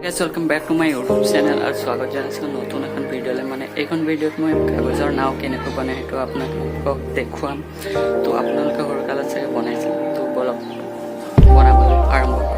Guys, welcome back to my YouTube channel और स्वागत जनाइছো নতুন এখন ভিডিওলে মানে এখন ভিডিওত মই কাগজৰ নাও কেনেকৈ বনাই হেতু আপোনালোকক দেখুৱাম তো আপোনালোকে হৰকালা চাগে বনাইছিল তো বলক বনাবলৈ আৰম্ভ